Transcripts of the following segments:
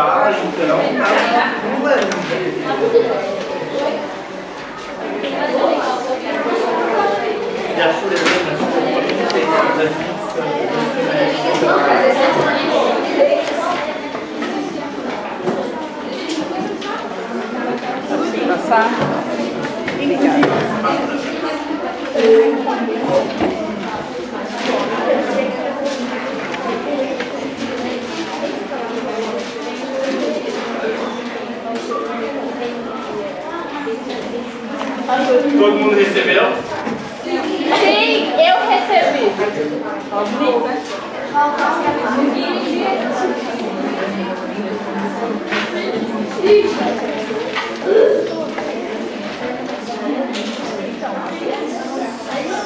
bala, então, tá pulando. E a Fulana ficou da ficção. Passar. Obrigada. Todo mundo recebeu? Sim, eu recebi.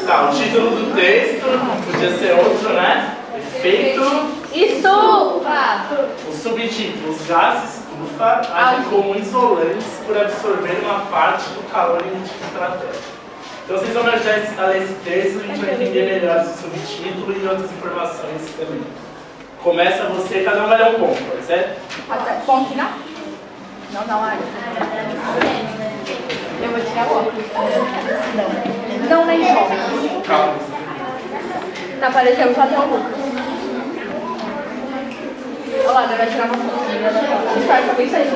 Tá, o título do texto podia ser outro, né? Efeito. Estufa. O subtítulo: os gases estufa agem como isolantes por absorver uma parte do calor emitido pela Terra. Então vocês vão me ajudar a ler esse texto e a gente vai entender melhor esse subtítulo e outras informações também. Começa você, cada um vai ler um ponto, pode ser? Ponto final? Não, Ari. Eu vou tirar o óculos. Não, nem óculos. Calma. Tá aparecendo só até o Lucas. Olha lá, vai tirar uma foto. Espero que alguém saia.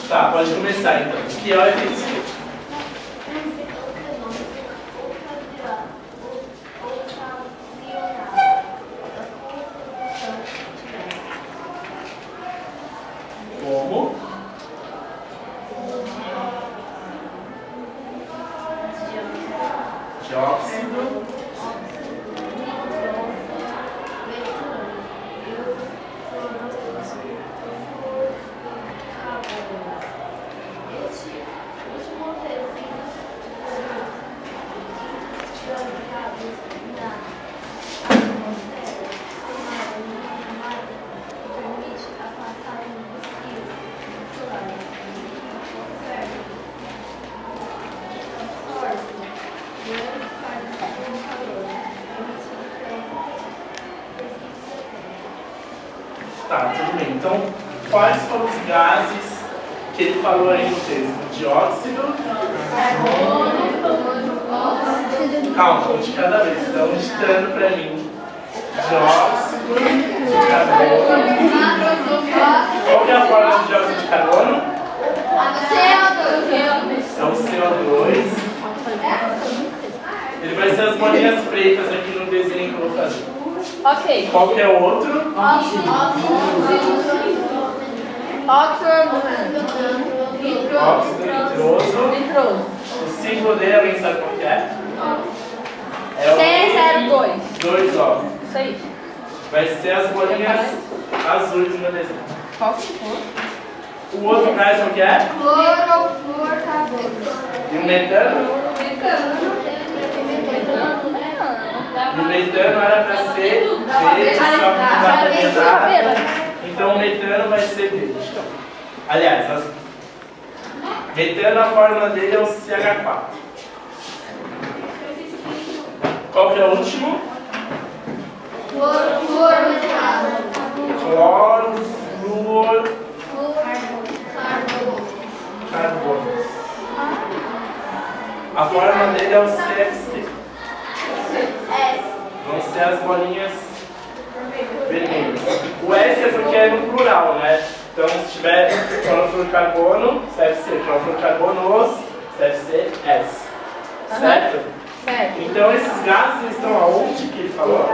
Tá, pode começar então. O que é o efeito estufa? Como? Dióxido. Tá, tudo bem. Então, quais foram os gases que ele falou aí no texto? Dióxido. Calma, um de cada vez. Então, ditando pra mim. Dióxido de carbono. Qual que é a forma de dióxido de carbono? É o CO2. Ele vai ser as bolinhas pretas aqui no desenho que eu vou fazer. Ok. Qual que é o outro? Óxido nitroso. O símbolo dele, alguém sabe qual que é? É o C02. 2, ó. Isso aí. Vai ser as bolinhas azuis no meu desenho. Qual que for? O outro gás qual que é? Clorofluorcarbono. E o metano? E o metano era para ser verde, só que não dá para ver nada. Então o metano vai ser verde. Aliás, metano, a fórmula dele é o CH4. Qual que é o último? Clorofluorcarbono. A fórmula dele é o CFC. Vão ser as bolinhas vermelhas. O S é porque é no plural, né? Então, se tiver clorofluorcarbono, CFC, clorofluorcarbonos, CFC, S. Certo? Certo. Então, esses gases estão aonde que ele falou?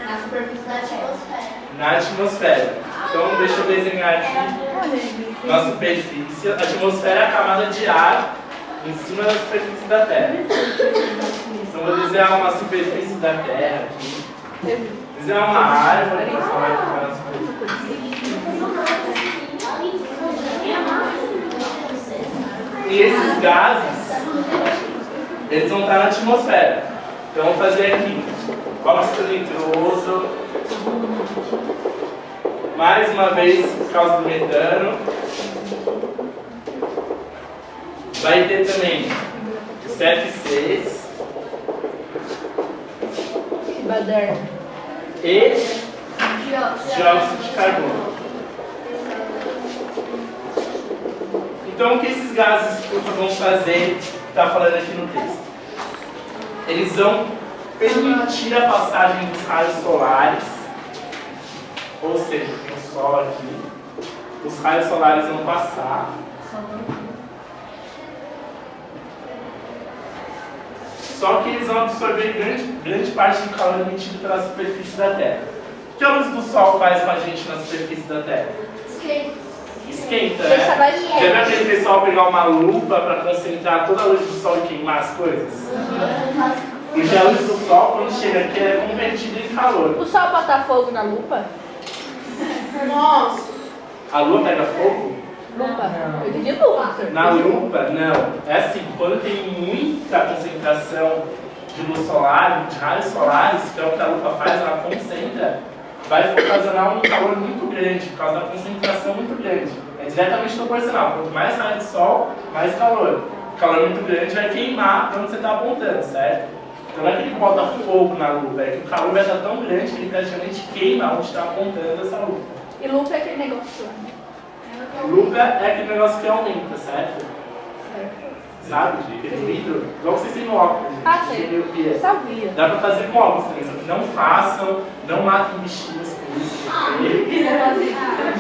Na superfície da atmosfera. Na atmosfera. Então, deixa eu desenhar aqui na superfície. A atmosfera é a camada de ar em cima da superfície da Terra. Então, vou desenhar uma superfície da Terra aqui. Desenhar uma árvore para falar que vai na superfície. E esses gases, eles vão estar na atmosfera. Então, vamos fazer aqui óxido nitroso, mais uma vez por causa do metano. Vai ter também os CFCs e dióxido de carbono. Então, o que esses gases vão fazer, está falando aqui no texto? Eles vão permitir a passagem dos raios solares, ou seja, tem o Sol aqui, os raios solares vão passar, só que eles vão absorver grande parte do calor emitido pela superfície da Terra. O que a luz do Sol faz com a gente na superfície da Terra? Esquenta, né? Já viu aquele pessoal pegar uma lupa para concentrar toda a luz do Sol e queimar as coisas? Porque a luz do Sol, quando chega aqui, ela é convertida em calor. O Sol bota fogo na lupa? Nossa. A lua pega fogo? Lupa? Eu entendi lupa. Na lupa, não. É assim, quando tem muita concentração de luz solar, de raios solares, que é o que a lupa faz, ela concentra, vai ocasionar um calor muito grande, por causa da concentração muito grande. É diretamente proporcional. Quanto mais raio de sol, mais calor. O calor muito grande vai queimar para onde você está apontando, certo? Então não é que ele bota fogo na lupa, é que o calor vai estar tão grande que ele praticamente queima onde está apontando essa lupa. E lupa é aquele negócio lá. Lupa é aquele negócio que aumenta, certo? Sabe? Aquele vidro. Igual vocês têm no óculos. Ah, sei. Miopia. Eu sabia. Dá pra fazer com óculos também, só que não façam, não matem bichinhos com isso.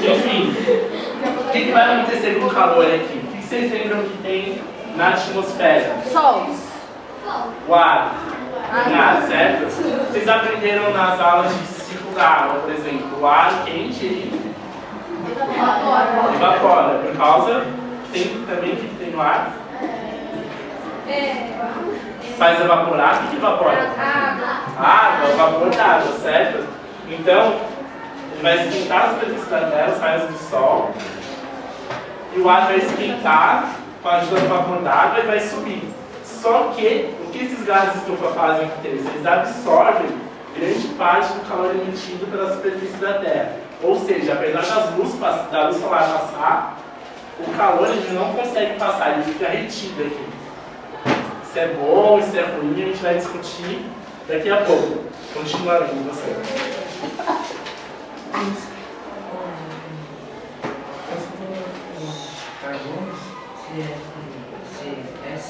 Enfim, o que vai acontecer com o calor aqui? O que vocês lembram que tem na atmosfera? Sol. O ar. Ar, certo? Vocês aprenderam nas aulas de ciclo da água, por exemplo, o ar quente ele evapora, por causa que tem também o que tem no ar. Faz evaporar, o que evapora? Água, o vapor d'água, certo? Então, ele vai esquentar a superfície da Terra, os raios do Sol, e o ar vai esquentar com a ajuda do vapor d'água e vai subir. Só que, o que esses gases de estufa fazem com eles? Eles absorvem grande parte do calor emitido pela superfície da Terra. Ou seja, apesar da luz solar passar, o calor ele não consegue passar, ele fica retido aqui. Isso é bom, isso é ruim, a gente vai discutir daqui a pouco. Continua lendo você. Carbonos, CS,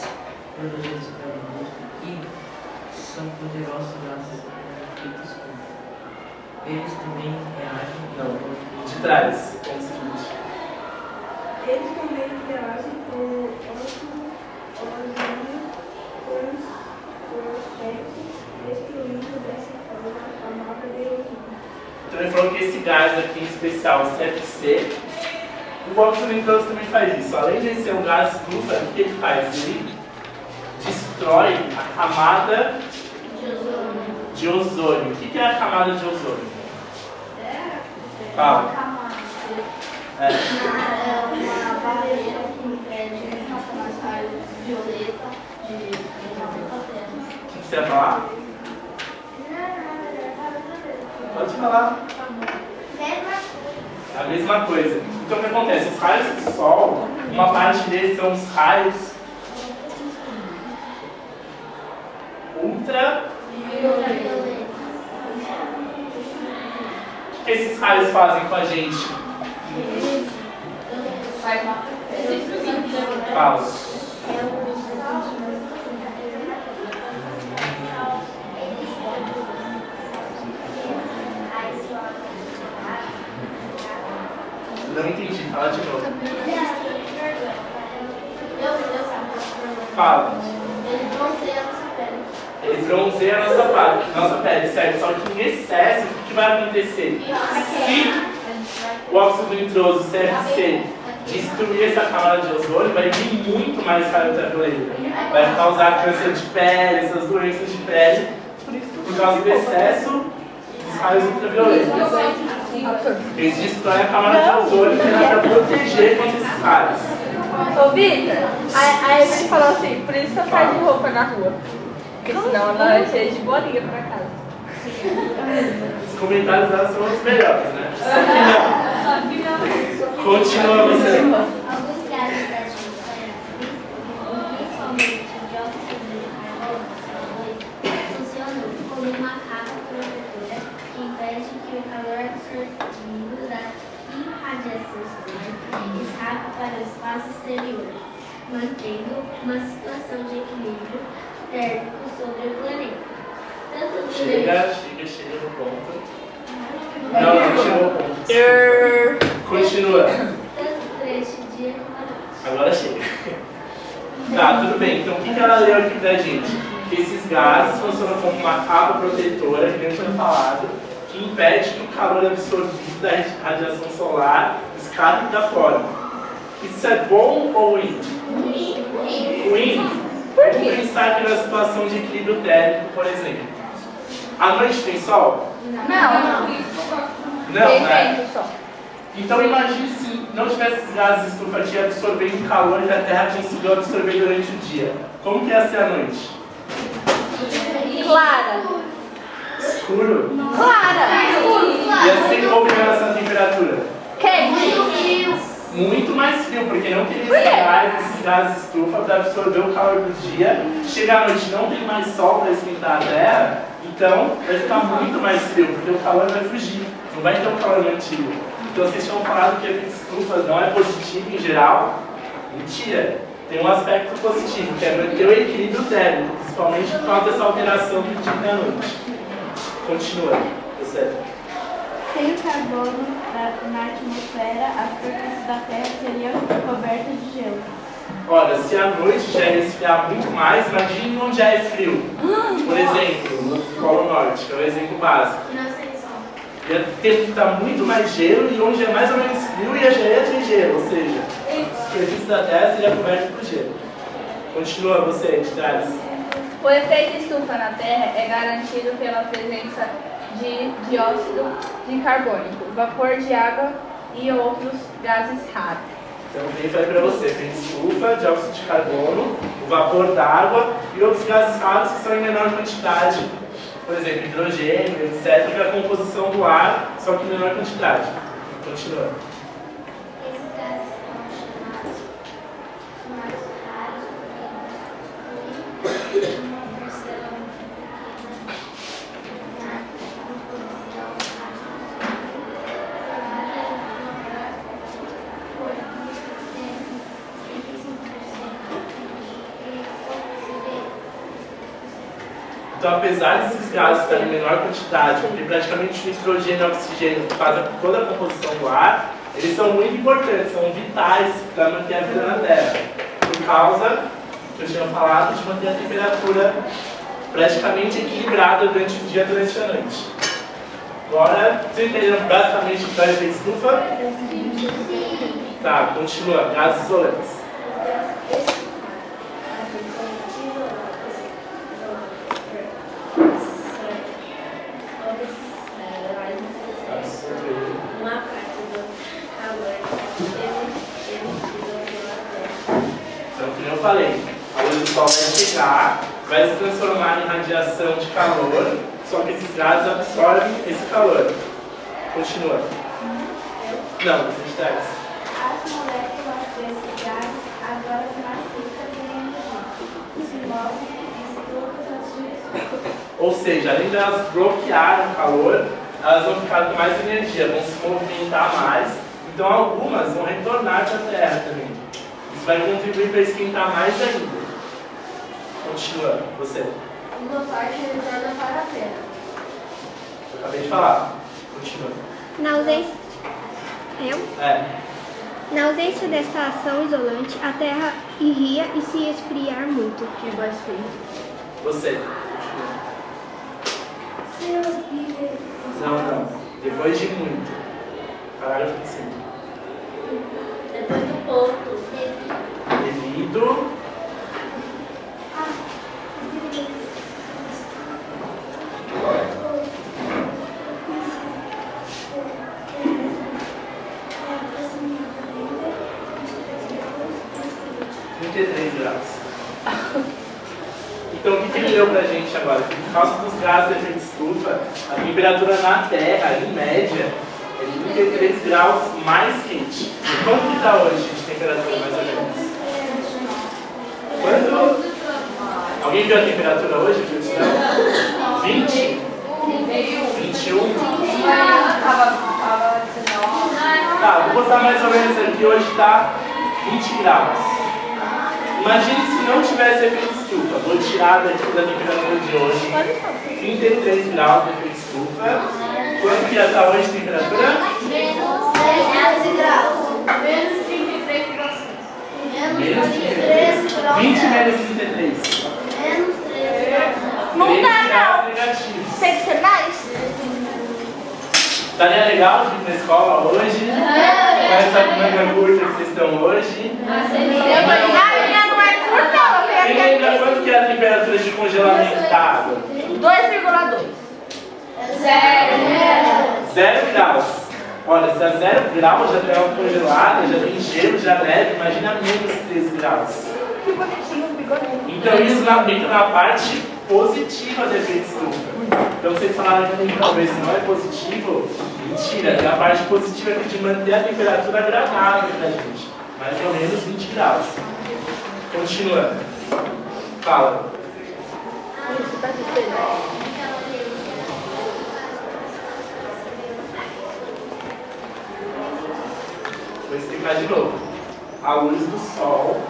produzidos pelo músculo aqui, são poderosos gases feitos com. Eles também reagem. Não, de trás, como se diz. Eles também reagem com óxido, ozônio, fluorescente, destruindo dessa forma a camada de ozônio. Então ele falou que esse gás aqui em especial, o CFC, o óxido nitroso também faz isso. Além de ser um gás estufa, o que ele faz? Ele destrói a camada de ozônio. O que é a camada de ozônio? Fala. É. Uma barreira que impede as raios violeta de O que você ia falar? Pode falar. A mesma coisa. Então o que acontece? Os raios do Sol, uma parte deles são os raios ultravioletos. O que esses raios fazem com a gente? Fala. Não entendi, fala de novo. Fala. Eles bronzeiam a nossa pele, certo? Só que em excesso, o que vai acontecer? o óxido nitroso, CFC, destruir essa camada de ozônio, vai vir muito mais raio ultravioleta. Vai causar câncer de pele, essas doenças de pele, por causa do excesso dos raios ultravioletas. Eles destroem a camada de ozônio que era para proteger contra esses raios. Ô, Vitor, a Evelyn falou assim, por isso que eu saio de roupa na rua. Porque senão ela é cheia de bolinha pra casa. Os comentários dela são os melhores, né? Só que não. Continua você. Alguns gases da atmosfera, principalmente o dióxido de carbono, funcionam como uma capa protetora que impede que o calor absorvido da irradiação solar escape para o espaço exterior, mantendo uma situação de equilíbrio térmico sobre o planeta. Tanto Chega no ponto. Não chegou ao ponto. Continua. Tanto durante o dia como a noite. Agora chega. Tá, tudo bem. Então o que ela leu aqui pra gente? Que esses gases funcionam como uma capa protetora, que a gente tinha falado, que impede que o calor absorvido da radiação solar escape da forma. Isso é bom ou ruim? Ruim? Vamos pensar aqui na situação de equilíbrio térmico, por exemplo. À noite tem sol? Não. Não, né? Tem só. Então imagine se não tivesse esses gases estufa aqui absorvendo o calor que a Terra conseguiu absorver durante o dia. Como que ia ser a noite? Clara. Escuro? Clara. Ia ser como em relação à temperatura? Quente. Muito mais frio, porque não teria esses gases estufa para absorver o calor do dia. Chega à noite não tem mais sol para esquentar a Terra, então vai ficar muito mais frio, porque o calor vai fugir, não vai ter um calor mantido. Então vocês tinham falado que a efeito estufa não é positivo em geral. Mentira! Tem um aspecto positivo, que é manter o equilíbrio térmico, principalmente por causa dessa alteração do dia e da noite. Continua, você. Sem o carbono na atmosfera, a superfície da Terra seria coberta de gelo. Olha, se à noite já é resfriar muito mais, imagine onde já é frio. Por exemplo, no Polo Norte, que é o exemplo básico. Ia ter que estar muito mais gelo e onde é mais ou menos frio ia já ter gelo, ou seja, a superfície da Terra seria coberta por gelo. Continua você, de trás. O efeito estufa na Terra é garantido pela presença de dióxido de carbônico, vapor de água e outros gases raros. Então, eu falei para você, tem estufa, dióxido de carbono, o vapor d'água e outros gases raros que são em menor quantidade, por exemplo, hidrogênio, etc., que é a composição do ar, só que em menor quantidade. Continua. Esses gases são chamados raros porque uma parcela muito pequena na composição Então, apesar desses gases estarem em menor quantidade, porque praticamente o nitrogênio e o oxigênio fazem toda a composição do ar, eles são muito importantes, são vitais para manter a vida na Terra, por causa, que eu tinha falado, de manter a temperatura praticamente equilibrada durante o dia e durante a noite. Agora, vocês entenderam basicamente o que é o efeito estufa? Tá, continua. Gases isolantes. uma parte do calor emitido pela Terra. Então, como eu falei, a luz do sol vai chegar, vai se transformar em radiação de calor, só que esses gases absorvem esse calor. Continua. Não, você está. As moléculas desses gases, agora mais ricas em energia, se movem em todas as direções. Ou seja, além de elas bloquearem o calor, elas vão ficar com mais energia, vão se movimentar mais. Então algumas vão retornar para a Terra também. Isso vai contribuir para esquentar mais ainda. Continua, você. Uma parte retorna para a Terra. Eu acabei de falar. Continua. Na ausência, É. na ausência desta ação isolante, a Terra iria e se esfriar muito. Que vai ser. Você. Não. Depois de muito. Parágrafo 25. Depois do ponto. Devido graus. Então, o que ele deu pra gente agora? Que por causa dos gases de efeito estufa, a temperatura na Terra, em média, é de 33 graus mais quente. E quanto que está hoje de temperatura, mais ou menos? Quanto? Alguém viu a temperatura hoje, produção? 20? 21? Tá, vou botar mais ou menos aqui, hoje está 20 graus. Imagine se não tivesse efeito estufa. Vou tirar daqui da temperatura de hoje 33 graus de efeito estufa. Quanto que ia estar hoje a temperatura? Menos 13 graus. Menos 33 graus. Menos 33 graus. 20 menos 33. Menos 13 graus. Não 3 dá, graus não. negativos. Tem que ser mais? Estaria legal de ir pra escola hoje? Com essa manga curta que vocês estão hoje? Quem lembra quanto que é a temperatura de congelamento da água? 2,2. 0 graus. Olha, se a 0 graus já tem água congelada, já tem gelo, já neve, imagina menos 13 graus. Que bonitinho, bigodinho. Então isso entra na parte positiva do efeito estufa. Então vocês falaram que talvez não é positivo. Mentira, tem a parte positiva aqui de manter a temperatura agradável pra gente. Mais ou menos 20 graus. Continuando. Fala. Vou explicar de novo. A luz do sol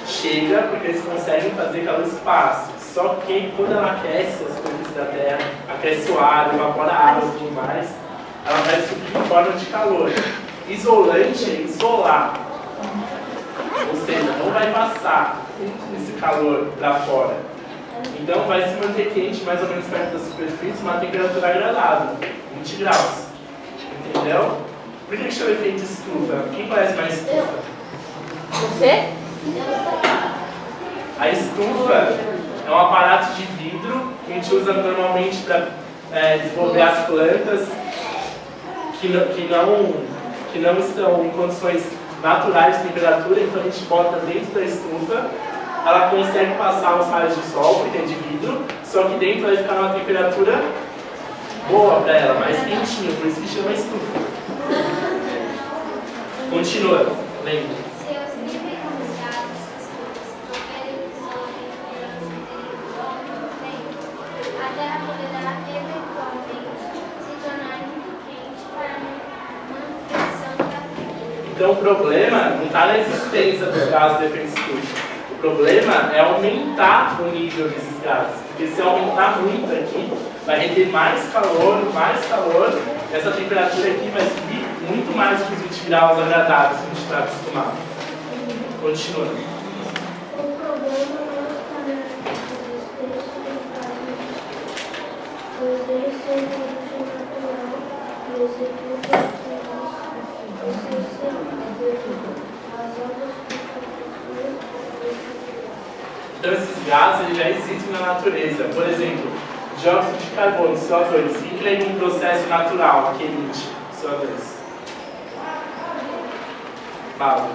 chega porque eles conseguem fazer que a luz passe. Só que quando ela aquece as superfície da Terra, aquece o ar, evapora a água e tudo mais, ela vai subir em forma de calor. Isolante é isolar. Ou seja, não vai passar esse calor para fora. Então vai se manter quente mais ou menos perto da superfície, uma temperatura agradável, 20 graus. Entendeu? Por que chama efeito estufa? Quem conhece mais estufa? Você? A estufa é um aparato de vidro que a gente usa normalmente para desenvolver as plantas que não estão em condições naturais de temperatura, então a gente bota dentro da estufa, ela consegue passar os raios do sol, porque é de vidro, só que dentro vai ficar numa temperatura boa para ela, mais quentinha, por isso que chama estufa. Continua, lembra. Seus níveis de gases estufas diferem a Terra poderá eventualmente se tornar muito quente para a manutenção da vida. Então o problema não está na existência dos gases de efeito estufa. O problema é aumentar o nível desses gases. Porque se aumentar muito aqui, vai render mais calor, e essa temperatura aqui vai subir muito mais que os 20 graus agradáveis que a gente está acostumado. Continua. O problema não está na existência pois eles são de origem natural e executam os essenciais. As obras Então esses gases eles já existem na natureza. Por exemplo, dióxido de carbono, CO2. Quem que lembra um processo natural que emite CO2? Fala.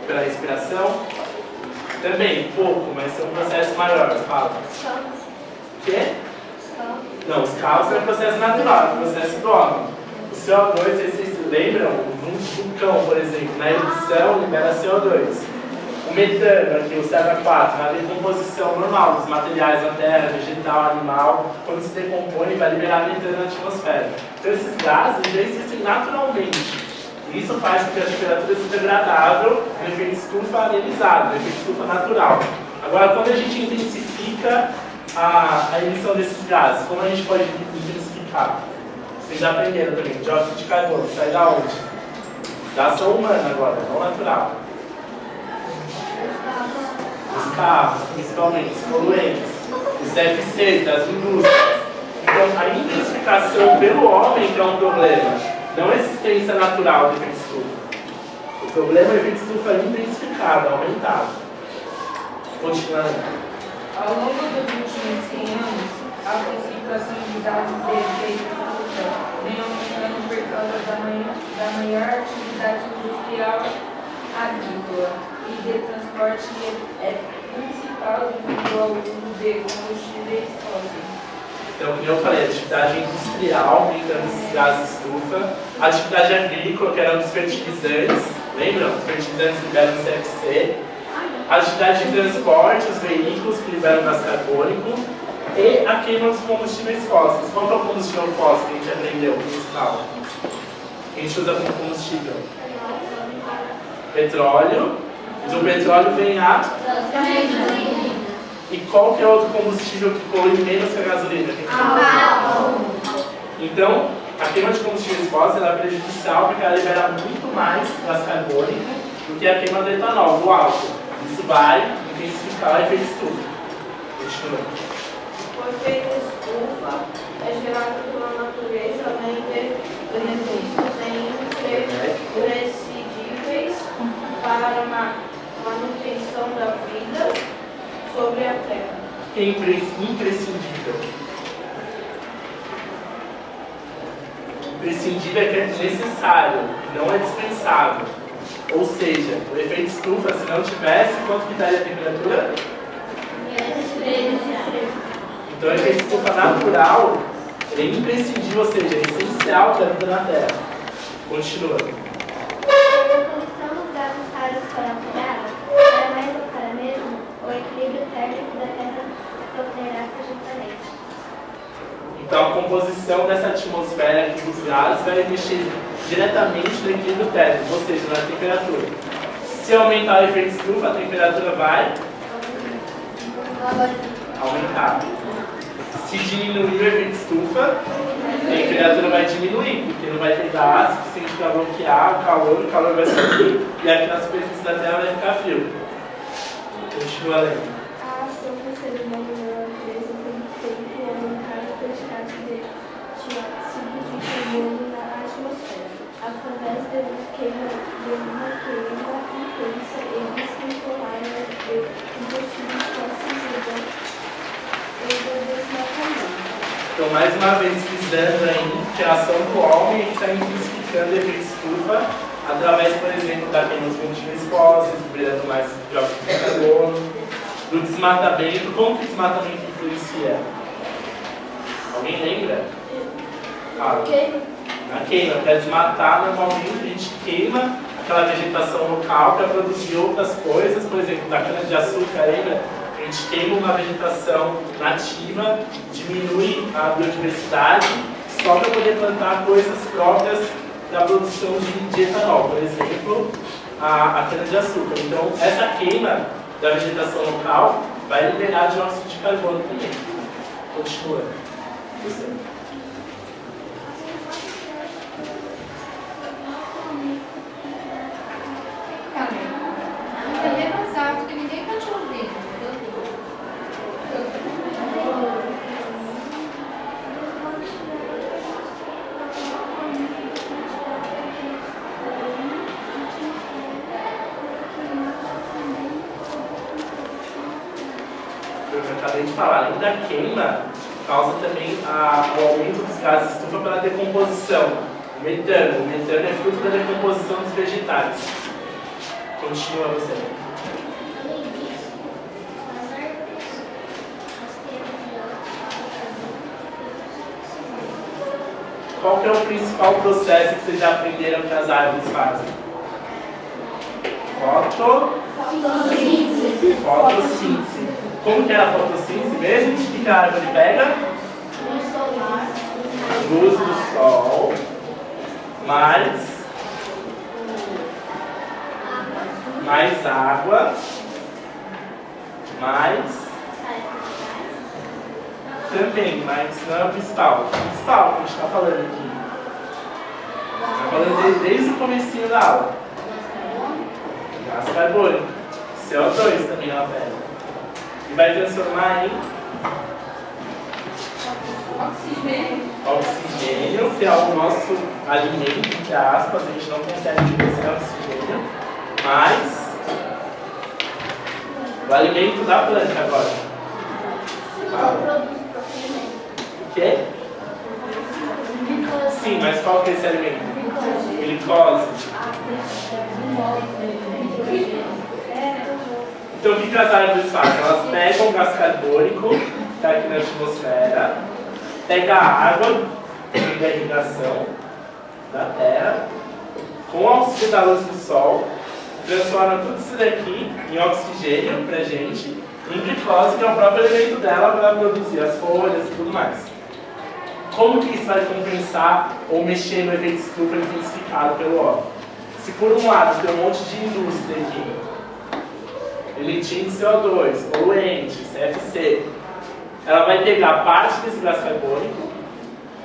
Pela respiração? Também, pouco, mas é um processo maior. Fala. O quê? Não, os carros é um processo natural, é um processo do homem. O CO2, vocês se lembram? Um vulcão, por exemplo, na erupção libera CO2. O metano, aqui, o CO4, na decomposição normal dos materiais da terra, vegetal, animal, quando se decompõe, vai liberar metano na atmosfera. Então esses gases já existem naturalmente. Isso faz com que a temperatura seja agradável, o efeito estufa realizado, o efeito estufa natural. Agora, quando a gente intensifica a emissão desses gases, como a gente pode intensificar? Vocês já aprenderam também, dióxido de carbono, sai da onde? Da ação humana agora, não natural. Os carros, principalmente, os poluentes, os CFCs das indústrias. Então, a intensificação pelo homem que é um problema, não a existência natural do efeito estufa. O problema é o efeito estufa intensificado, aumentado. Continuando. Ao longo dos últimos 100 anos, a concentração de gases de efeito estufa vem aumentando por causa da maior atividade industrial agrícola e de transporte é principal devido ao uso de combustíveis fósseis. Então, como eu falei, a atividade industrial aumentando esses gases estufa, a atividade agrícola, que era um dos fertilizantes, lembram? Os fertilizantes liberam CFC, a atividade de transporte, os veículos que liberam gás carbônico e a queima dos combustíveis fósseis. Qual que é o combustível fóssil que a gente aprendeu, principal? Que a gente usa como combustível? Petróleo. Do petróleo vem a... E qual que é outro combustível que polui menos que a gasolina? Então, a queima de combustíveis fósseis é prejudicial porque ela libera muito mais gás carbônico do que a queima do etanol, do álcool. Isso vai intensificar o efeito estufa. Continua. O efeito estufa é gerado pela natureza além de benefícios imprescindíveis para a manutenção da vida sobre a Terra. Que é imprescindível? Imprescindível é que é necessário, não é dispensável. Ou seja, o efeito estufa, se não tivesse, quanto que daria a temperatura? Então, o efeito estufa natural, ele é imprescindível, ou seja, é essencial para a vida na Terra. Continua. A composição dos gases raros para a Terra era mais ou para mesmo o equilíbrio térmico da Terra sofrerá projetamente. Então, a composição dessa atmosfera aqui dos gases vai mexer diretamente no equilíbrio térmico, ou seja, na temperatura. Se aumentar o efeito estufa, a temperatura vai aumentar. Se diminuir o efeito estufa, a temperatura vai diminuir, porque não vai ter gás suficiente para bloquear o calor vai subir e aqui na superfície da Terra vai ficar frio. Continua lendo. A ação do ser humano na natureza tem feito aumentar a quantidade de dióxido de carbono na atmosfera, através de uma queima intensa e descontrolada de combustíveis fósseis e do desmatamento. Então, mais uma vez, frisando aí que a ação do homem está intensificando o efeito estufa através, por exemplo, da queima dos combustíveis fósseis, liberando mais dióxido de carbono, do desmatamento. Como que o desmatamento influencia? Alguém lembra? Fala. Na queima, para desmatar, normalmente a gente queima aquela vegetação local para produzir outras coisas, por exemplo, da cana-de-açúcar, lembra? A gente queima uma vegetação nativa, diminui a biodiversidade, só para poder plantar coisas próprias da produção de etanol, por exemplo, a cana-de-açúcar. Então, essa queima da vegetação local vai liberar dióxido de carbono também. Continua. Você. Também é mais alto que ninguém está te ouvindo. Eu acabei de falar, além da queima, causa também o aumento dos gases estufa pela decomposição. O metano é fruto da decomposição dos vegetais. Continua você. Além disso, as árvores, as queimas de Qual que é o principal processo que vocês já aprenderam que as árvores fazem? Fotossíntese. Como que é a fotossíntese mesmo? O que a árvore pega? Luz do sol, mais água, também, mas não é o principal. O principal que a gente está falando aqui. Está falando desde o comecinho da aula. Gás carbônico. CO2 também ela pega. E vai transformar em Oxigênio, que é o nosso alimento, entre aspas, a gente não consegue viver sem oxigênio, mas o alimento da planta agora. O quê? Sim, mas qual que é esse alimento? Glicose. Então o que as árvores fazem? Elas pegam o gás carbônico, que está aqui na atmosfera, pegam a água da irrigação da terra, com o auxílio da luz do sol, transforma tudo isso daqui em oxigênio pra gente, em glicose, que é o próprio elemento dela para produzir as folhas e tudo mais. Como que isso vai compensar ou mexer no efeito estufa intensificado pelo óleo? Se por um lado tem um monte de indústria aqui, emitir CO2, poluente, CFC, ela vai pegar parte desse gás carbônico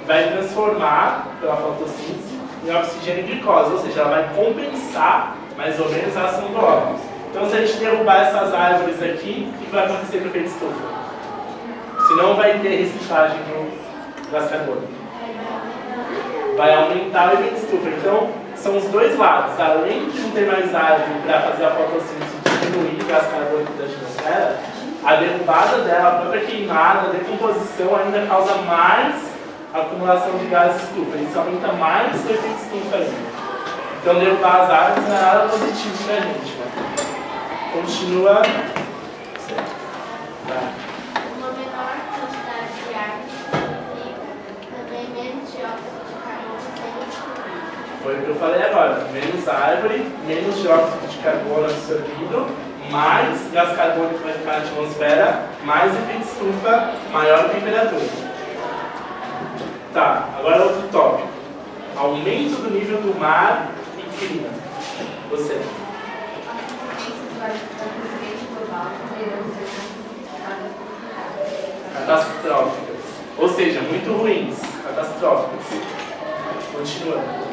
e vai transformar pela fotossíntese em oxigênio e glicose, ou seja, ela vai compensar mais ou menos a ação do óleo. Então, se a gente derrubar essas árvores aqui, o que vai acontecer com o efeito estufa? Se não vai ter reciclagem do gás carbônico, vai aumentar o efeito estufa. Então, são os dois lados. Além de não ter mais árvore para fazer a fotossíntese e diminuir o gás carbônico da atmosfera, a derrubada dela, a própria queimada, a decomposição ainda causa mais acumulação de gases estufa. Isso aumenta mais o efeito estufa ainda. Então, derrubar as árvores não é nada positivo para a gente. Né? Continua. Uma menor quantidade de árvores significa também menos dióxido de carbono sendo absorvido. Foi o que eu falei agora. Menos árvore, menos dióxido de carbono absorvido, mais gás carbônico vai ficar na atmosfera, mais efeito estufa, maior temperatura. Tá, agora outro tópico. Aumento do nível do mar e clima. Você. Catastróficas. Ou seja, muito ruins. Catastróficas. Continuando.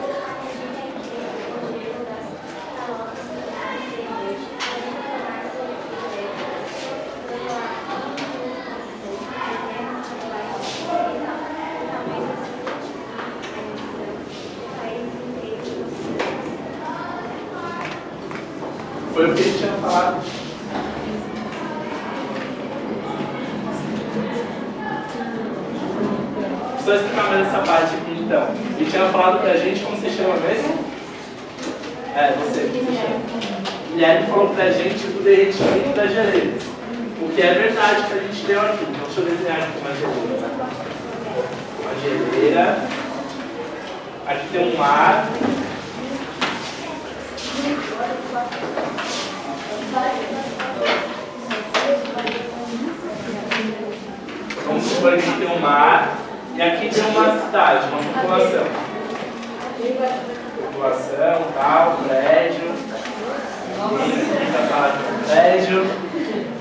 Foi o que ele tinha falado. Só explicar mais essa parte aqui então. Ele tinha falado pra gente, como você chama mesmo? Você chama. Guilherme falou pra gente do derretimento das geleiras. O que é verdade que a gente deu aqui. Então deixa eu desenhar aqui uma geleira. Uma geleira. Aqui tem um mar. Vamos supor que tem um mar e aqui tem uma cidade, uma população. População, tal, prédio. Prédio.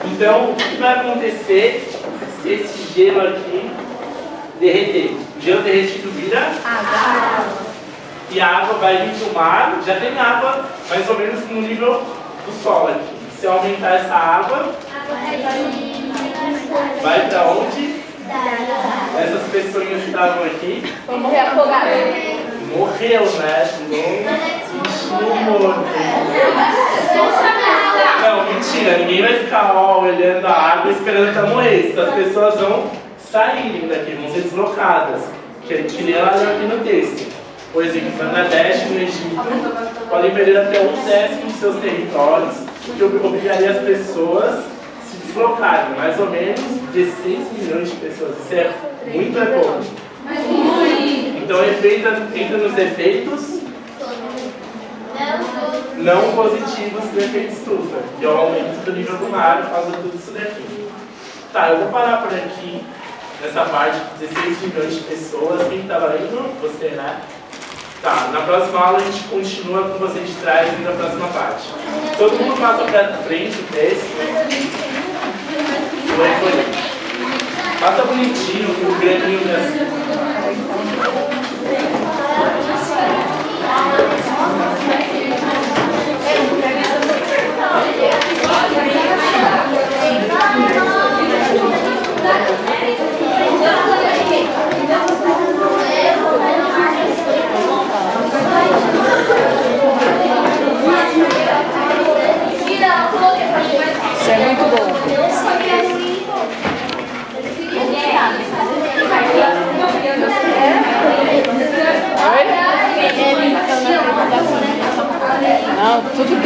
Então, o que vai acontecer se esse gelo aqui derreter? O gelo derretido vira água. E a água vai vir do mar, já tem água mais ou menos no nível do solo aqui. Se eu aumentar essa água, vai para onde? Essas pessoas que estavam aqui Vão morrer afogadas. morreu, né? Não, mentira, ninguém vai ficar olhando a água esperando para morrer. Essas pessoas vão saírem daqui, vão ser deslocadas. Que nem ela leu aqui no texto. Por exemplo, no Bangladesh e no Egito, podem perder até 1/10 dos seus territórios, o que obrigaria as pessoas a se deslocarem. Mais ou menos 16 milhões de pessoas. Isso é muito pouco. Então, entra nos efeitos não positivos do efeito estufa, que é o aumento do nível do mar por causa de tudo isso daqui. Tá, eu vou parar por aqui, nessa parte de 16 milhões de pessoas. Quem estava lendo? Você, né? Tá, na próxima aula a gente continua com você de trás e na próxima parte. Todo mundo passa para frente o texto. Foi. Passa bonitinho, com o graninho assim. Não,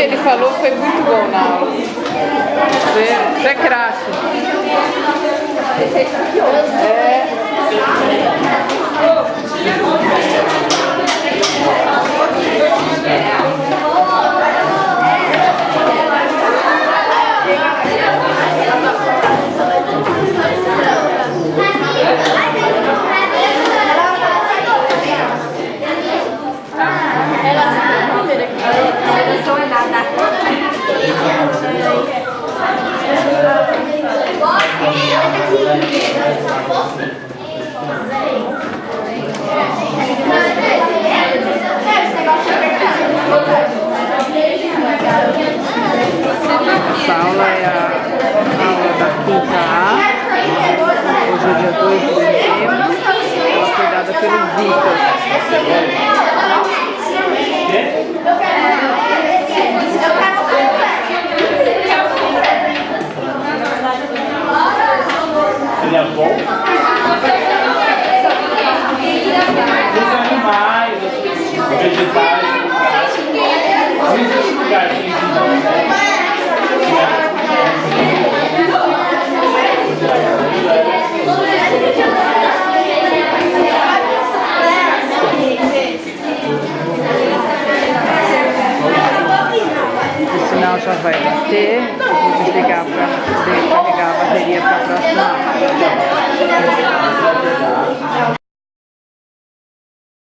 que ele falou foi muito bom na aula. Você é craque. Essa aula é a aula da quinta A. Hoje é dia 2 de dezembro. Ela foi dada pelo Vitor. Seria bom? Os animais, os vegetais, não existe lugar sem vida. O sinal já vai bater. Eu vou desligar para poder carregar a bateria para a próxima aula.